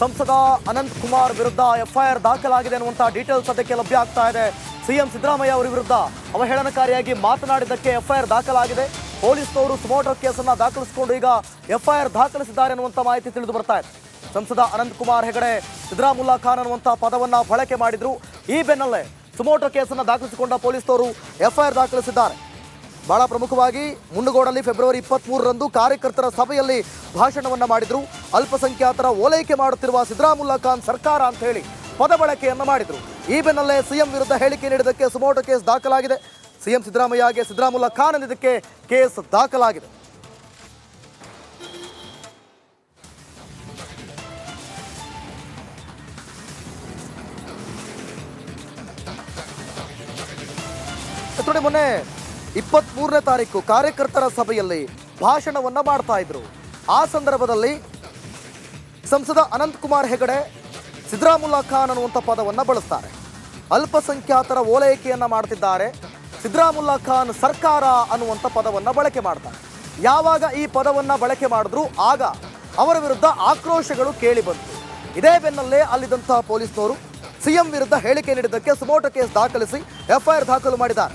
ಸಂಸದ ಅನಂತ್ ಕುಮಾರ್ ವಿರುದ್ಧ ಎಫ್ಐಆರ್ ದಾಖಲಾಗಿದೆ ಅನ್ನುವಂಥ ಡೀಟೇಲ್ಸ್ ಅದಕ್ಕೆ ಲಭ್ಯ ಆಗ್ತಾ ಇದೆ. ಸಿಎಂ ಸಿದ್ದರಾಮಯ್ಯ ಅವರ ವಿರುದ್ಧ ಅವಹೇಳನಕಾರಿಯಾಗಿ ಮಾತನಾಡಿದ್ದಕ್ಕೆ ಎಫ್ಐಆರ್ ದಾಖಲಾಗಿದೆ. ಪೊಲೀಸ್ನವರು ಸುಮೋಟೋ ಕೇಸನ್ನು ದಾಖಲಿಸಿಕೊಂಡು ಈಗ ಎಫ್ಐಆರ್ ದಾಖಲಿಸಿದ್ದಾರೆ ಅನ್ನುವಂಥ ಮಾಹಿತಿ ತಿಳಿದು ಬರ್ತಾ ಇದೆ. ಸಂಸದ ಅನಂತ್ ಕುಮಾರ್ ಹೆಗಡೆ ಸಿದ್ದರಾಮುಲ್ಲಾ ಖಾನ್ ಅನ್ನುವಂಥ ಪದವನ್ನು ಬಳಕೆ ಮಾಡಿದ್ರು. ಈ ಬೆನ್ನಲ್ಲೇ ಸುಮೋಟೋ ಕೇಸನ್ನು ದಾಖಲಿಸಿಕೊಂಡ ಪೊಲೀಸ್ನವರು ಎಫ್ಐಆರ್ ದಾಖಲಿಸಿದ್ದಾರೆ. ಬಹಳ ಪ್ರಮುಖವಾಗಿ ಮುಂಡಗೋಡಲ್ಲಿ ಫೆಬ್ರವರಿ 23ರಂದು ಕಾರ್ಯಕರ್ತರ ಸಭೆಯಲ್ಲಿ ಭಾಷಣವನ್ನು ಮಾಡಿದ್ರು. ಅಲ್ಪಸಂಖ್ಯಾತರ ಓಲೈಕೆ ಮಾಡುತ್ತಿರುವ ಸಿದ್ದರಾಮುಲ್ಲಾ ಖಾನ್ ಸರ್ಕಾರ ಅಂತ ಹೇಳಿ ಪದ ಬಳಕೆಯನ್ನು ಮಾಡಿದ್ರು. ಈ ಬೆನ್ನಲ್ಲೇ ಸಿಎಂ ವಿರುದ್ಧ ಹೇಳಿಕೆ ನೀಡಿದ್ದಕ್ಕೆ ಸುಮೋಟೋ ಕೇಸ್ ದಾಖಲಾಗಿದೆ. ಸಿಎಂ ಸಿದ್ದರಾಮಯ್ಯಗೆ ಸಿದ್ದರಾಮುಲ್ಲಾ ಖಾನ್ ಎಂದಿದ್ದಕ್ಕೆ ಕೇಸ್ ದಾಖಲಾಗಿದೆ. ಮೊನ್ನೆ 23ನೇ ತಾರೀಕು ಕಾರ್ಯಕರ್ತರ ಸಭೆಯಲ್ಲಿ ಭಾಷಣವನ್ನ ಮಾಡ್ತಾ ಇದ್ರು. ಆ ಸಂದರ್ಭದಲ್ಲಿ ಸಂಸದ ಅನಂತ್ ಕುಮಾರ್ ಹೆಗಡೆ ಸಿದ್ದರಾಮುಲ್ಲಾ ಖಾನ್ ಅನ್ನುವಂಥ ಪದವನ್ನು ಬಳಸ್ತಾರೆ. ಅಲ್ಪಸಂಖ್ಯಾತರ ಓಲೈಕೆಯನ್ನ ಮಾಡ್ತಿದ್ದಾರೆ, ಸಿದ್ದರಾಮುಲ್ಲಾ ಖಾನ್ ಸರ್ಕಾರ ಅನ್ನುವಂಥ ಪದವನ್ನು ಬಳಕೆ ಮಾಡ್ತಾರೆ. ಯಾವಾಗ ಈ ಪದವನ್ನು ಬಳಕೆ ಮಾಡಿದ್ರು ಆಗ ಅವರ ವಿರುದ್ಧ ಆಕ್ರೋಶಗಳು ಕೇಳಿ ಬಂತು. ಇದೇ ಬೆನ್ನಲ್ಲೇ ಅಲ್ಲಿದ್ದಂತಹ ಪೊಲೀಸ್ನವರು ಸಿಎಂ ವಿರುದ್ಧ ಹೇಳಿಕೆ ನೀಡಿದ್ದಕ್ಕೆ ಸುಮೋಟೋ ಕೇಸ್ ದಾಖಲಿಸಿ ಎಫ್ಐಆರ್ ದಾಖಲು ಮಾಡಿದ್ದಾರೆ.